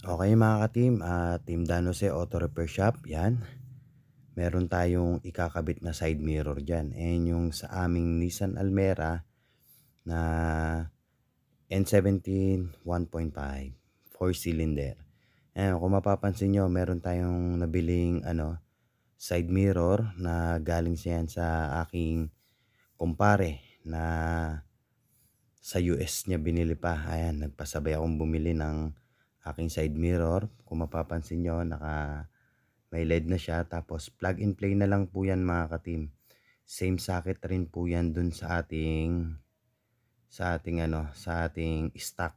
Okay mga ka-team, Team Dan Jose Auto Repair Shop, 'yan. Meron tayong ikakabit na side mirror diyan. Ayan yung sa aming Nissan Almera na N17 1.5, 4-cylinder. Ayan, kung mapapansin niyo meron tayong nabiling side mirror na galing siya sa aking kumpare na sa US niya binili pa. Ayan, nagpasabay akong bumili ng aking side mirror. Kung mapapansin niyo may LED na siya tapos plug and play na lang po yan mga ka-team. Same socket rin po yan dun sa ating stock.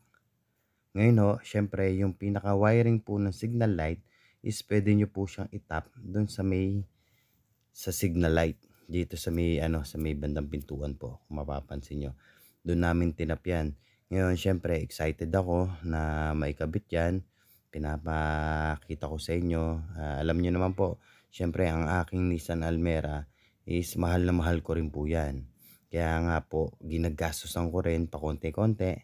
Ngayon ho, syempre yung pinaka wiring po ng signal light is pwede nyo po siyang itap dun sa signal light dito sa may bandang pintuan po kung mapapansin nyo. Doon namin tinap yan. Ngayon syempre excited ako na maikabit yan. Pinapakita ko sa inyo. Alam niyo naman po, syempre ang aking Nissan Almera is mahal na mahal ko rin po yan. Kaya nga po, ginagastosan ko rin pakonti-konti.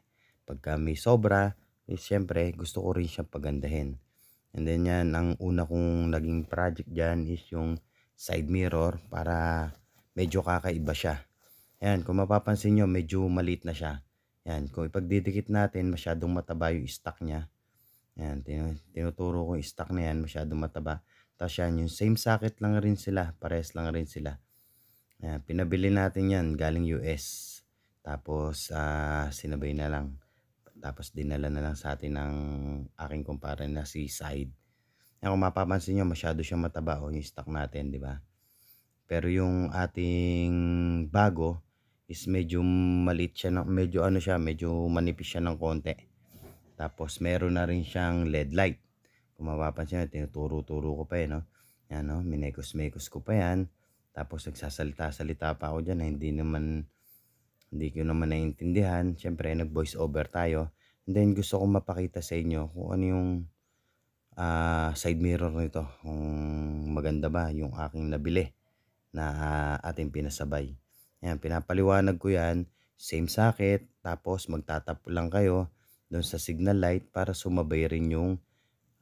Pagka may sobra, is syempre gusto ko rin siyang pagandahin. And then yan, ang una kong naging project dyan is yung side mirror para medyo kakaiba siya. Yan, kung mapapansin nyo, medyo maliit na siya. Yan, kung ipagdidikit natin, masyadong mataba yung stock niya. Yan, tinuturo ko yung stock na yan, masyadong mataba. Tapos yan, yung same socket lang rin sila, pares lang rin sila. Yan, pinabili natin yan, galing US. Tapos, sinabay na lang. Tapos, dinala na lang sa atin ng aking kumpare na si Side. Yan, kung mapapansin nyo, masyado siyang mataba o yung stock natin, di ba? Pero yung ating bago is medyo maliit siya, medyo manipis siya ng konti. Tapos meron na rin siyang LED light. Kung mapapansin nyo, tinuturo-turo ko pa no? Yan no, minekos-mekos ko pa yan. Tapos nagsasalita-salita pa ako dyan na hindi ko naman naiintindihan. Siyempre nag-voice over tayo. And then gusto kong mapakita sa inyo kung ano yung side mirror nito. Kung maganda ba yung aking nabili na ating pinasabay. Yan, pinapaliwanag ko yan. Same socket. Tapos magtatap lang kayo doon sa signal light para sumabay rin yung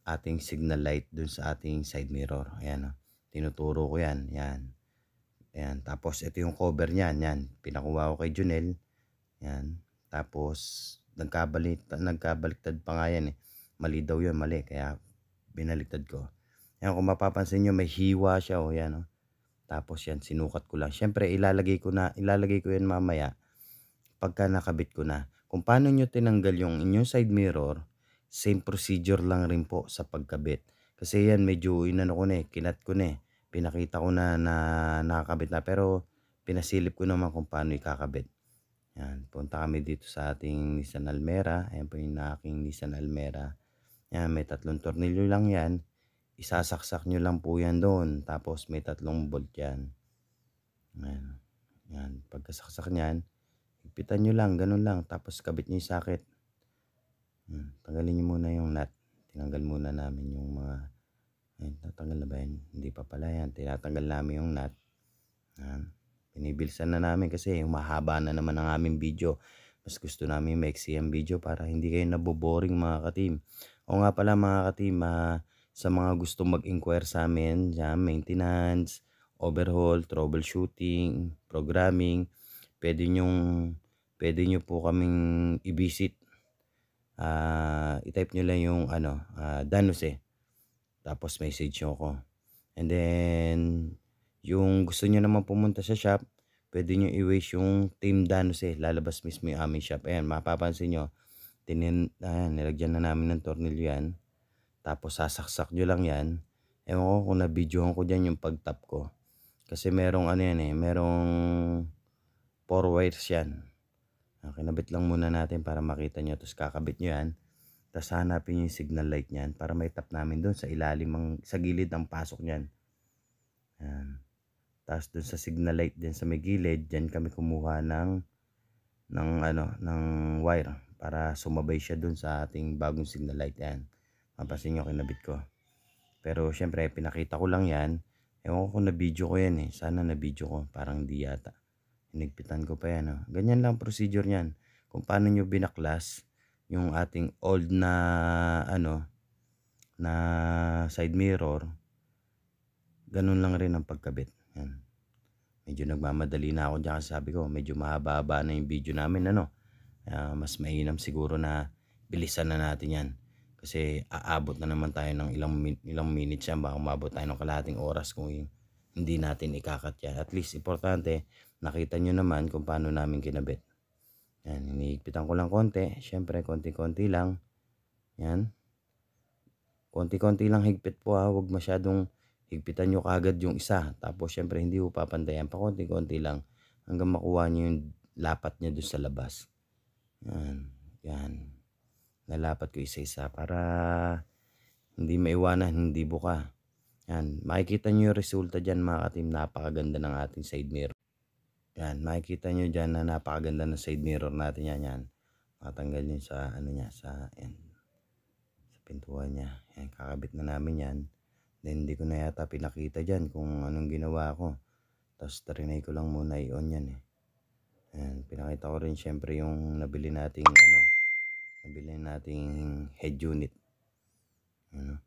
ating signal light doon sa ating side mirror. Ayan, oh. Tinuturo ko yan. Yan. Ayan. Tapos ito yung cover niyan. Yan. Pinakuha ko kay Junel. Yan. Tapos nagkabaliktad pa nga yan eh. Mali daw yun. Mali. Kaya binaliktad ko. Yan. Kung mapapansin nyo may hiwa siya. Oh. Yan. Oh. Tapos yan. Sinukat ko lang. Siyempre ilalagay ko yan mamaya pagka nakabit ko na. Kung paano nyo tinanggal yung inyong side mirror, same procedure lang rin po sa pagkabit. Kasi yan medyo kinat ko na eh. Pinakita ko na nakakabit na pero pinasilip ko naman kung paano ikakabit. Yan, punta kami dito sa ating Nissan Almera. Ayan po yung aking Nissan Almera. Yan, may 3 tornilyo lang yan. Isasaksak nyo lang po yan doon. Tapos may 3 bolt yan. Ayan. Yan, pagkasaksak nyan, higpitan nyo lang, ganun lang. Tapos kabit nyo yung socket. Tanggalin nyo muna yung nut. Tinanggal muna namin yung mga... Ayun, natanggal na ba yan? Hindi pa pala yan. Tinatanggal namin yung nut. Yan. Pinibilisan na namin kasi mahaba na naman ang aming video. Mas gusto namin maiksi ang video para hindi kayo naboboring mga ka-team. O nga pala mga ka-team, sa mga gusto mag-inquire sa amin, maintenance, overhaul, troubleshooting, programming, pwede nyo po kaming i-visit. I-type nyo lang yung Dan Jose. Tapos message nyo ako. And then, yung gusto nyo naman pumunta sa shop, pwede nyo i-wish yung Team Dan Jose. Lalabas mismo yung aming shop. Ayan, mapapansin nyo. Nilagyan na namin ng tornilyo yan. Tapos sasaksak nyo lang yan. Ewan ko kung na-videohan ko dyan yung pag-tap ko. Kasi merong merong 4 wires yan. Kinabit lang muna natin para makita nyo. Tapos kakabit nyo yan. Tapos hanapin nyo yung signal light nyan para may tap namin doon sa ilalim, sa gilid ng pasok nyan. Yan. Tapos doon sa signal light din sa may gilid, dyan kami kumuha ng wire para sumabay siya doon sa ating bagong signal light. Yan. Mapasin nyo kinabit ko. Pero syempre pinakita ko lang yan. Ewan ko kung na-video ko yan eh. Sana na-video ko. Parang di yata. Hinigpitan ko pa yan. Oh. Ganyan lang procedure niyan. Kung paano nyo binaklas yung ating old na na side mirror, ganun lang rin ang pagkabit. Yan. Medyo nagmamadali na ako diyan kasi sabi ko medyo mahaba-haba na yung video namin ano. Mas mainam siguro na bilisan na natin 'yan. Kasi aabot na naman tayo ng ilang minutes yan. Baka umabot tayo ng kalahating oras kung hindi natin ikakat yan. At least importante, nakita nyo naman kung paano namin kinabit. Yan, hinihigpitan ko lang konti. Siyempre, konti-konti lang. Yan. Konti-konti lang higpit po ha. Huwag masyadong higpitan nyo kagad yung isa. Tapos siyempre hindi po papantayan pa. Konti-konti lang hanggang makuha nyo yung lapat niya doon sa labas. Yan. Yan. Nalapat ko isa-isa para hindi maiwanan, hindi buka. Yan. Makikita nyo yung resulta dyan mga katim. Napakaganda ng ating side mirror. Yan. Makikita nyo dyan na napakaganda ng side mirror natin. Yan. Yan. Matanggal nyo sa ano niya. Yan. Sa pintuan niya. Yan. Kakabit na namin yan. Then hindi ko na yata pinakita dyan kung anong ginawa ko. Tapos trinay ko lang muna i-on yan eh. Yan. Pinakita ko rin syempre yung nabili nating head unit. Ano?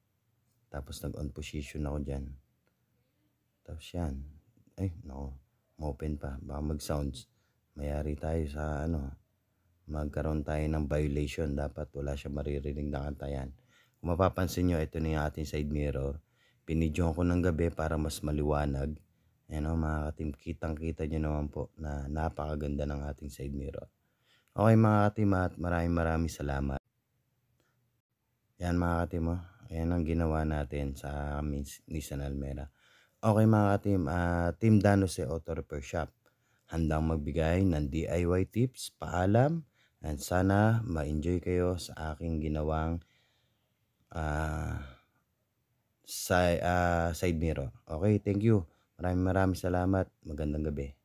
Tapos nag-on position ako dyan. Tapos yan. Ay, nako. Ma-open pa. Baka mag-sounds. Mayari tayo sa magkaroon tayo ng violation. Dapat wala siya maririnig na kantayan. Kung mapapansin nyo, ito na yung ating side mirror. Pinidyohan ko ng gabi para mas maliwanag. Ayan o mga katim, kitang-kita nyo naman po na napakaganda ng ating side mirror. Okay mga katim at maraming salamat. Yan mga katim o. Ayan ang ginawa natin sa Nissan Almera. Okay mga katim, Team Danos Auto Repair Shop. Handang magbigay ng DIY tips, paalam, and sana ma-enjoy kayo sa aking ginawang side mirror. Okay, thank you. Maraming salamat. Magandang gabi.